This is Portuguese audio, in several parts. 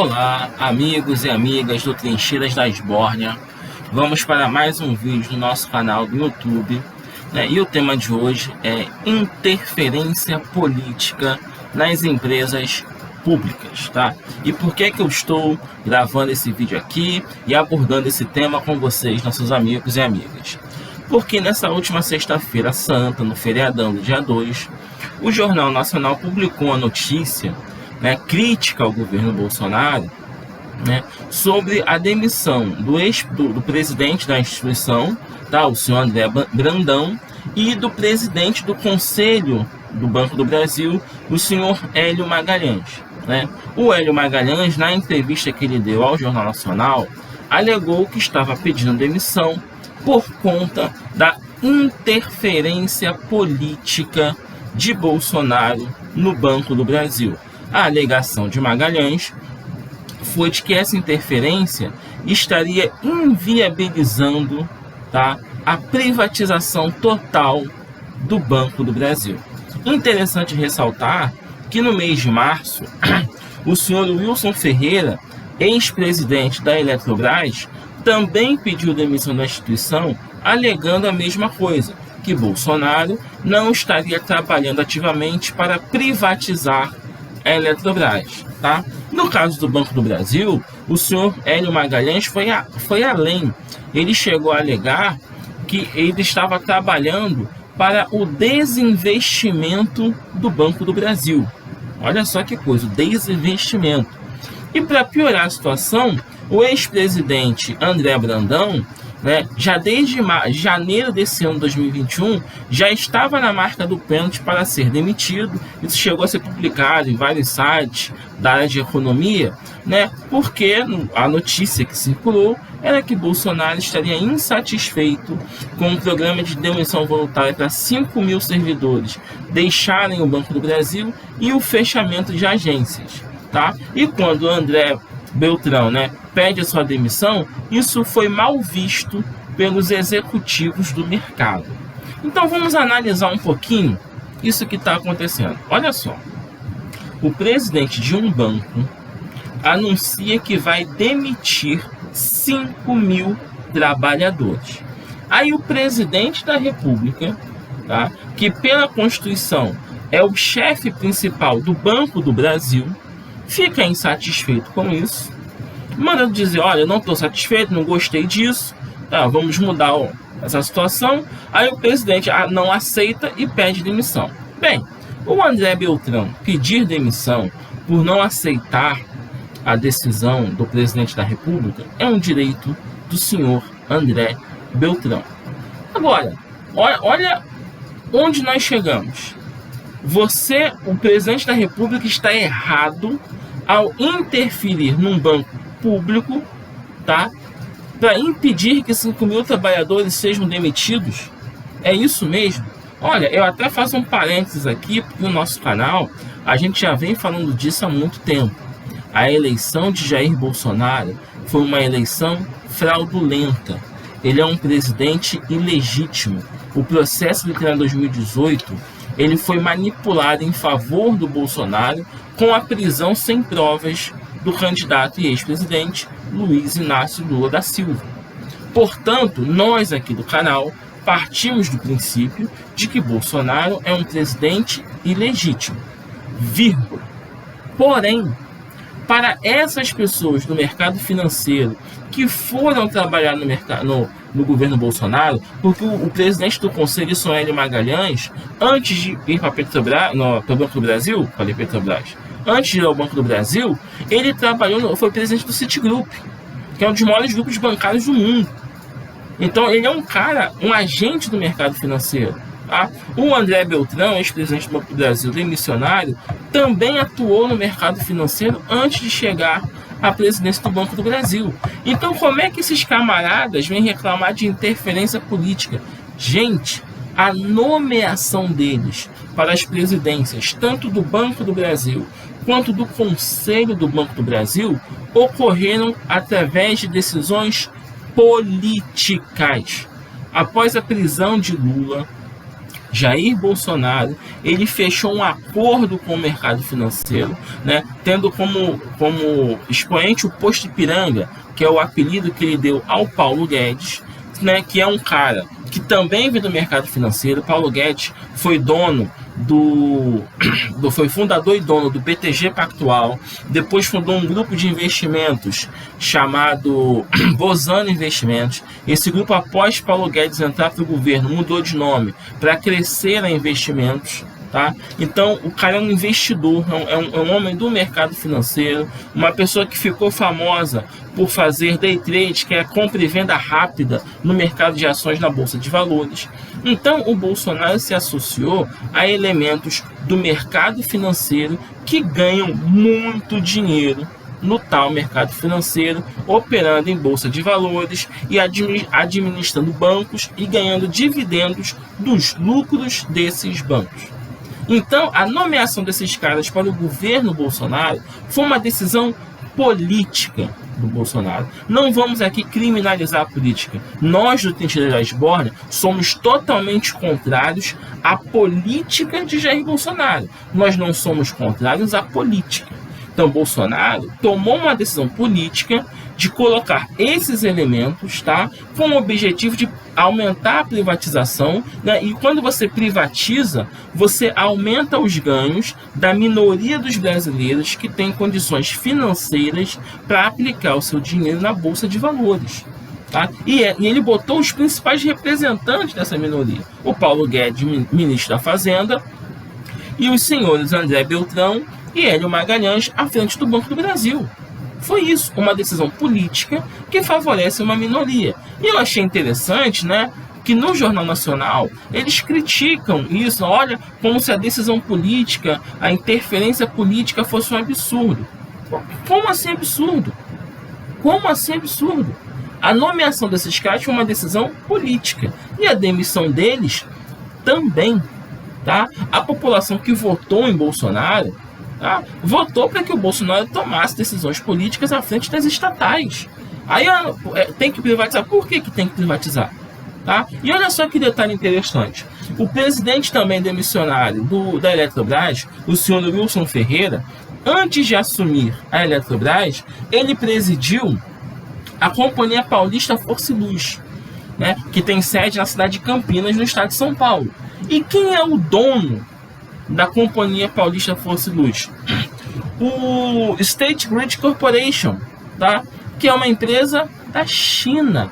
Olá, amigos e amigas do Trincheiras da Esbórnia. Vamos para mais um vídeo no nosso canal do YouTube, e o tema de hoje é interferência política nas empresas públicas, tá? E por que eu estou gravando esse vídeo aqui e abordando esse tema com vocês, nossos amigos e amigas? Porque nessa última sexta-feira santa, no feriadão do dia 2, o Jornal Nacional publicou a notícia crítica ao governo Bolsonaro, sobre a demissão do presidente da instituição, o senhor André Brandão, e do presidente do Conselho do Banco do Brasil, o senhor Hélio Magalhães. O Hélio Magalhães, na entrevista que ele deu ao Jornal Nacional, alegou que estava pedindo demissão por conta da interferência política de Bolsonaro no Banco do Brasil. A alegação de Magalhães foi de que essa interferência estaria inviabilizando a privatização total do Banco do Brasil. Interessante ressaltar que no mês de março, o senhor Wilson Ferreira, ex-presidente da Eletrobras, também pediu demissão da instituição, alegando a mesma coisa, que Bolsonaro não estaria trabalhando ativamente para privatizar a Eletrobras, No caso do Banco do Brasil, o senhor Hélio Magalhães foi além. Ele chegou a alegar que ele estava trabalhando para o desinvestimento do Banco do Brasil. Olha só que coisa, o desinvestimento. E para piorar a situação, o ex-presidente André Brandão, já desde janeiro desse ano 2021, já estava na marca do pênalti para ser demitido. Isso chegou a ser publicado em vários sites da área de economia, porque a notícia que circulou era que Bolsonaro estaria insatisfeito com o programa de demissão voluntária para 5 mil servidores deixarem o Banco do Brasil e o fechamento de agências. E quando o André Beltrão pede a sua demissão, isso foi mal visto pelos executivos do mercado. Então vamos analisar um pouquinho isso que está acontecendo. Olha só, o presidente de um banco anuncia que vai demitir 5 mil trabalhadores. Aí o presidente da República, que pela Constituição é o chefe principal do Banco do Brasil, fica insatisfeito com isso, manda dizer: olha, eu não estou satisfeito, não gostei disso, vamos mudar essa situação. Aí o presidente não aceita e pede demissão. Bem, o André Beltrão pedir demissão por não aceitar a decisão do presidente da República é um direito do senhor André Beltrão. Agora, olha onde nós chegamos. O presidente da República, está errado ao interferir num banco público, para impedir que 5 mil trabalhadores sejam demitidos? É isso mesmo? Olha, eu até faço um parênteses aqui, porque no nosso canal a gente já vem falando disso há muito tempo. A eleição de Jair Bolsonaro foi uma eleição fraudulenta. Ele é um presidente ilegítimo. O processo eleitoral de 2018 ele foi manipulado em favor do Bolsonaro com a prisão sem provas do candidato e ex-presidente Luiz Inácio Lula da Silva. Portanto, nós aqui do canal partimos do princípio de que Bolsonaro é um presidente ilegítimo, vírgula. Porém, para essas pessoas do mercado financeiro que foram trabalhar no governo Bolsonaro, porque o presidente do Conselho, o Hélio Magalhães, antes de ir para o Banco do Brasil, falei Petrobras, antes de ir ao Banco do Brasil, ele foi presidente do Citigroup, que é um dos maiores grupos bancários do mundo. Então ele é um agente do mercado financeiro. O André Beltrão, ex-presidente do Banco do Brasil, demissionário, também atuou no mercado financeiro antes de chegar à presidência do Banco do Brasil. Então como é que esses camaradas vêm reclamar de interferência política? Gente, a nomeação deles para as presidências, tanto do Banco do Brasil quanto do Conselho do Banco do Brasil, ocorreram através de decisões políticas. Após a prisão de Lula, Jair Bolsonaro, ele fechou um acordo com o mercado financeiro, né, tendo como expoente o Posto Ipiranga, que é o apelido que ele deu ao Paulo Guedes, né, que é um cara que também vem do mercado financeiro. Paulo Guedes foi foi fundador e dono do BTG Pactual, depois fundou um grupo de investimentos chamado Bozano Investimentos. Esse grupo, após Paulo Guedes entrar para o governo, mudou de nome para Crescer a Investimentos. Tá? Então o cara é um investidor, é um homem do mercado financeiro, uma pessoa que ficou famosa por fazer day trade, que é compra e venda rápida no mercado de ações na Bolsa de Valores. Então o Bolsonaro se associou a elementos do mercado financeiro que ganham muito dinheiro no tal mercado financeiro, operando em Bolsa de Valores e administrando bancos e ganhando dividendos dos lucros desses bancos. Então, a nomeação desses caras para o governo Bolsonaro foi uma decisão política do Bolsonaro. Não vamos aqui criminalizar a política. Nós, do Trincheira da Esbórnia, somos totalmente contrários à política de Jair Bolsonaro. Nós não somos contrários à política. Então, Bolsonaro tomou uma decisão política de colocar esses elementos, tá, com o objetivo de aumentar a privatização, né? E quando você privatiza, você aumenta os ganhos da minoria dos brasileiros que tem condições financeiras para aplicar o seu dinheiro na Bolsa de Valores. Tá? E ele botou os principais representantes dessa minoria. O Paulo Guedes, ministro da Fazenda, e os senhores André Beltrão e Hélio Magalhães à frente do Banco do Brasil. Foi isso, uma decisão política que favorece uma minoria. E eu achei interessante, né, que no Jornal Nacional eles criticam isso, olha, como se a decisão política, a interferência política fosse um absurdo. Como assim absurdo? Como assim absurdo? A nomeação desses caras foi uma decisão política e a demissão deles também. Tá? A população que votou em Bolsonaro, tá, votou para que o Bolsonaro tomasse decisões políticas à frente das estatais. Aí tem que privatizar. Por que tem que privatizar? Tá? E olha só que detalhe interessante. O presidente também demissionário da Eletrobras, o senhor Wilson Ferreira, antes de assumir a Eletrobras, ele presidiu a Companhia Paulista Força e Luz, né, que tem sede na cidade de Campinas, no estado de São Paulo. E quem é o dono da Companhia Paulista Força e Luz? O State Grid Corporation, tá? Que é uma empresa da China.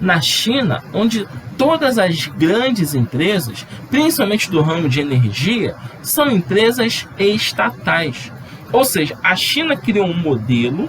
Na China, onde todas as grandes empresas, principalmente do ramo de energia, são empresas estatais. Ou seja, a China criou um modelo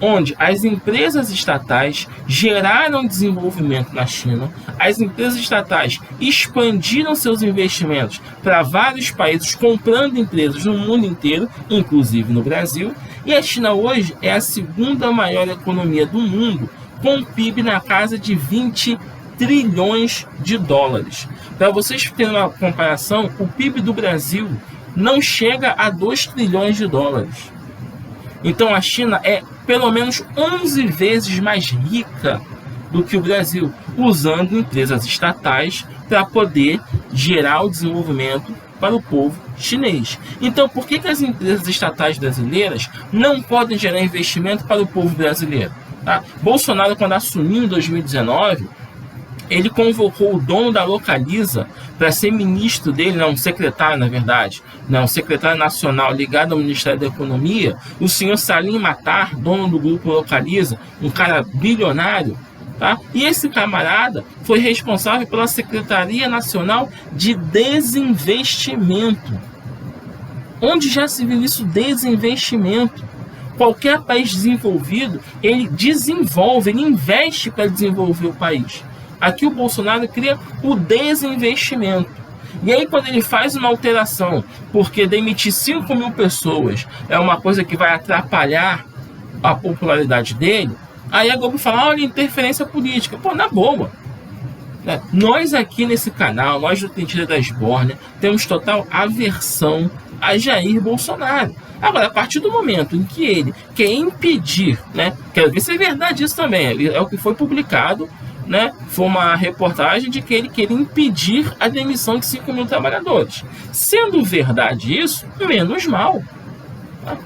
onde as empresas estatais geraram desenvolvimento na China, as empresas estatais expandiram seus investimentos para vários países, comprando empresas no mundo inteiro, inclusive no Brasil, e a China hoje é a segunda maior economia do mundo, com um PIB na casa de 20 trilhões de dólares. Para vocês terem uma comparação, o PIB do Brasil não chega a 2 trilhões de dólares. Então a China é pelo menos 11 vezes mais rica do que o Brasil, usando empresas estatais para poder gerar o desenvolvimento para o povo chinês. Então por que as empresas estatais brasileiras não podem gerar investimento para o povo brasileiro? Tá? Bolsonaro, quando assumiu em 2019, ele convocou o dono da Localiza para ser ministro dele, não, um secretário, na verdade, não, um secretário nacional ligado ao Ministério da Economia, o senhor Salim Matar, dono do grupo Localiza, um cara bilionário, tá? E esse camarada foi responsável pela Secretaria Nacional de Desinvestimento. Onde já se viu isso, desinvestimento? Qualquer país desenvolvido, ele desenvolve, ele investe para desenvolver o país. Aqui o Bolsonaro cria o desinvestimento. E aí quando ele faz uma alteração, porque demitir 5 mil pessoas é uma coisa que vai atrapalhar a popularidade dele, aí a Globo fala, olha, interferência política. Pô, na boa. Nós aqui nesse canal, nós do Trincheira da Esbórnia, temos total aversão a Jair Bolsonaro. Agora, a partir do momento em que ele quer impedir, né, quero ver se é verdade isso também, é o que foi publicado né, foi uma reportagem de que ele queria impedir a demissão de 5 mil trabalhadores. Sendo verdade isso, menos mal.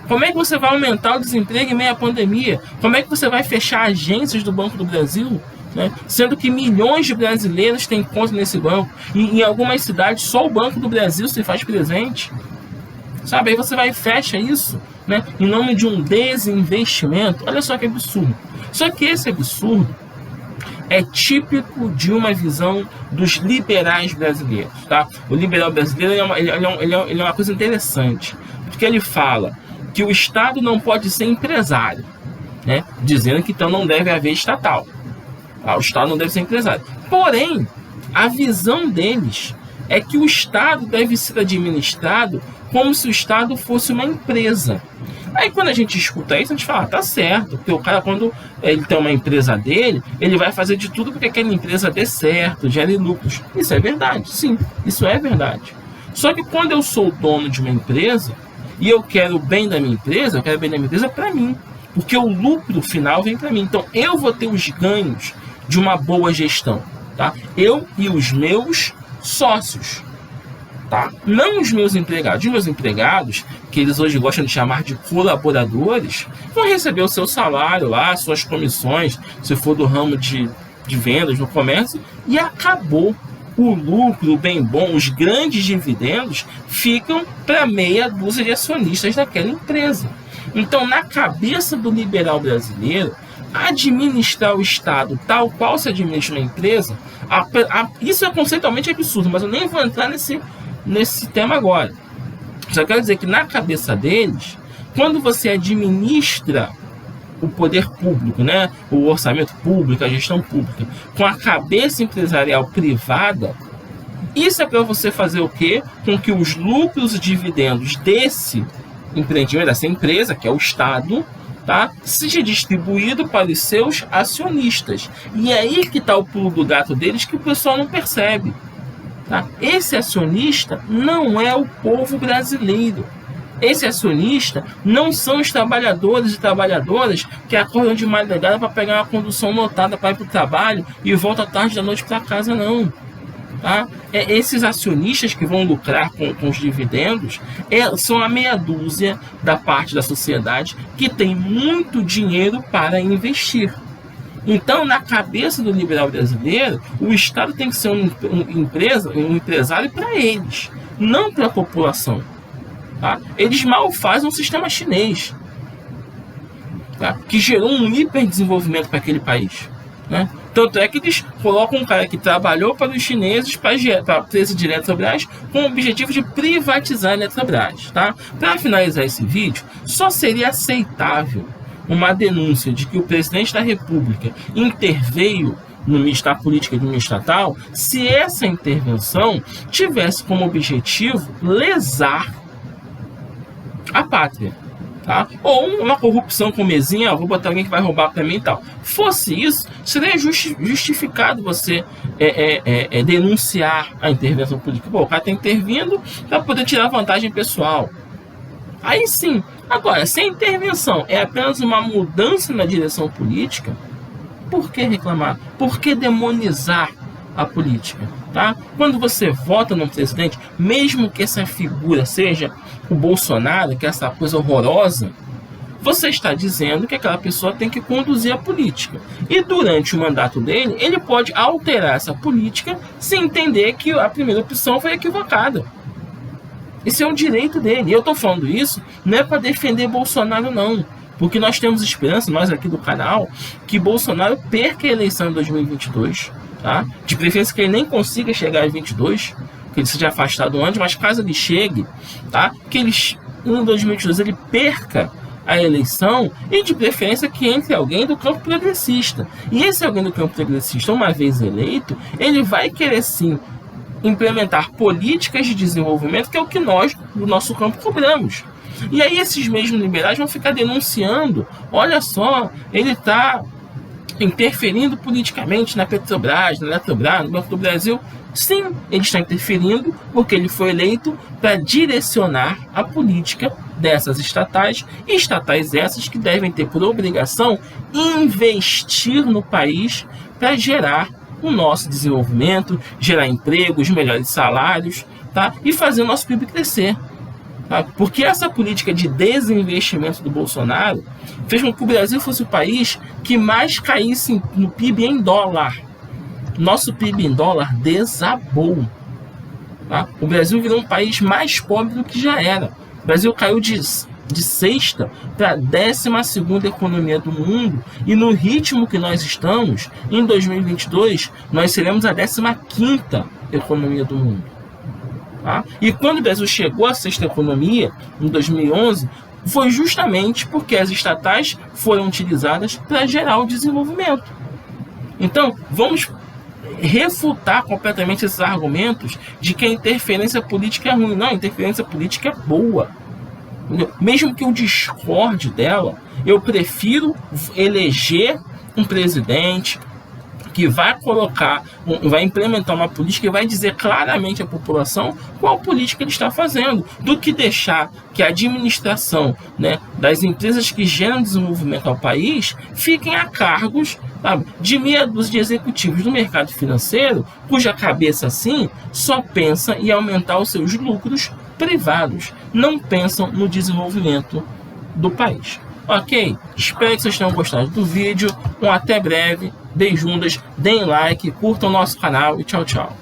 Como é que você vai aumentar o desemprego em meio à pandemia? Como é que você vai fechar agências do Banco do Brasil? Né? Sendo que milhões de brasileiros têm conta nesse banco. E em algumas cidades só o Banco do Brasil se faz presente. Sabe? Aí você vai e fecha isso, né, em nome de um desinvestimento. Olha só que absurdo. Só que esse absurdo é típico de uma visão dos liberais brasileiros. Tá? O liberal brasileiro ele é uma coisa interessante. Porque ele fala que o Estado não pode ser empresário, né? Dizendo que então não deve haver estatal. O Estado não deve ser empresário. Porém, a visão deles é que o Estado deve ser administrado como se o Estado fosse uma empresa. Aí quando a gente escuta isso, a gente fala, tá certo, porque o cara, quando ele tem uma empresa dele, ele vai fazer de tudo porque aquela empresa dê certo, gere lucros. Isso é verdade, sim, isso é verdade. Só que quando eu sou dono de uma empresa, e eu quero o bem da minha empresa, eu quero o bem da minha empresa para mim, porque o lucro final vem para mim. Então eu vou ter os ganhos de uma boa gestão, tá? Eu e os meus sócios, tá? Não os meus empregados. Os meus empregados, que eles hoje gostam de chamar de colaboradores, vão receber o seu salário lá, suas comissões, se for do ramo de vendas, no comércio, e acabou. O lucro, o bem bom, os grandes dividendos ficam para meia dúzia de acionistas daquela empresa. Então, na cabeça do liberal brasileiro, administrar o Estado tal qual se administra uma empresa, isso é conceitualmente absurdo, mas eu nem vou entrar nesse tema agora. Só quero dizer que na cabeça deles, quando você administra o poder público, né, o orçamento público, a gestão pública, com a cabeça empresarial privada, isso é para você fazer o quê? Com que os lucros e dividendos desse empreendimento, dessa empresa, que é o Estado, tá, seja distribuído para os seus acionistas. E é aí que está o pulo do gato deles, que o pessoal não percebe. Tá? Esse acionista não é o povo brasileiro. Esse acionista não são os trabalhadores e trabalhadoras que acordam de madrugada para pegar uma condução lotada para ir para o trabalho e voltam à tarde da noite para casa, não. Tá? Esses acionistas que vão lucrar com os dividendos são a meia dúzia da parte da sociedade que tem muito dinheiro para investir. Então, na cabeça do liberal brasileiro, o Estado tem que ser um empresário para eles, não para a população. Tá? Eles mal fazem um sistema chinês, tá? Que gerou um hiperdesenvolvimento para aquele país. Né? Tanto é que eles colocam um cara que trabalhou para os chineses para presidir a Eletrobras com o objetivo de privatizar a Eletrobras. Tá? Para finalizar esse vídeo, só seria aceitável uma denúncia de que o presidente da República interveio na política de uma estatal se essa intervenção tivesse como objetivo lesar a pátria, tá? Ou uma corrupção com mesinha, vou botar alguém que vai roubar para mim e tal. Fosse isso, seria justificado você denunciar a intervenção política. Pô, o cara está intervindo para poder tirar vantagem pessoal. Aí sim. Agora, se a intervenção é apenas uma mudança na direção política, por que reclamar? Por que demonizar a política? Tá? Quando você vota num presidente, mesmo que essa figura seja o Bolsonaro, que é essa coisa horrorosa, você está dizendo que aquela pessoa tem que conduzir a política. E durante o mandato dele, ele pode alterar essa política se entender que a primeira opção foi equivocada. Esse é um direito dele. E eu estou falando isso não é para defender Bolsonaro, não. Porque nós temos esperança, nós aqui do canal, que Bolsonaro perca a eleição em 2022. Tá? De preferência que ele nem consiga chegar em 22, que ele seja afastado antes, mas caso ele chegue, tá? Que ele, em 2022 ele perca a eleição e de preferência que entre alguém do campo progressista. E esse alguém do campo progressista, uma vez eleito, ele vai querer sim implementar políticas de desenvolvimento, que é o que nós, do nosso campo, cobramos. E aí esses mesmos liberais vão ficar denunciando, olha só, ele está interferindo politicamente na Petrobras, na Eletrobras, no Banco do Brasil. Sim, ele está interferindo porque ele foi eleito para direcionar a política dessas estatais, e estatais essas que devem ter por obrigação investir no país para gerar o nosso desenvolvimento, gerar empregos, melhores salários, tá? E fazer o nosso PIB crescer. Tá? Porque essa política de desinvestimento do Bolsonaro fez com que o Brasil fosse o país que mais caísse no PIB em dólar. Nosso PIB em dólar desabou. Tá? O Brasil virou um país mais pobre do que já era. O Brasil caiu de sexta para a 12ª economia do mundo, e no ritmo que nós estamos, em 2022, nós seremos a 15ª economia do mundo. Tá? E quando o Brasil chegou à sexta economia, em 2011, foi justamente porque as estatais foram utilizadas para gerar o desenvolvimento. Então, vamos refutar completamente esses argumentos de que a interferência política é ruim. Não, a interferência política é boa. Mesmo que eu discorde dela, eu prefiro eleger um presidente que vai vai implementar uma política e vai dizer claramente à população qual política ele está fazendo, do que deixar que a administração, né, das empresas que geram desenvolvimento ao país fiquem a cargos, sabe, de meia dúzia de executivos do mercado financeiro, cuja cabeça, assim, só pensa em aumentar os seus lucros privados, não pensam no desenvolvimento do país. Ok? Espero que vocês tenham gostado do vídeo. Até breve. Beijundas, deem like, curtam o nosso canal e tchau, tchau.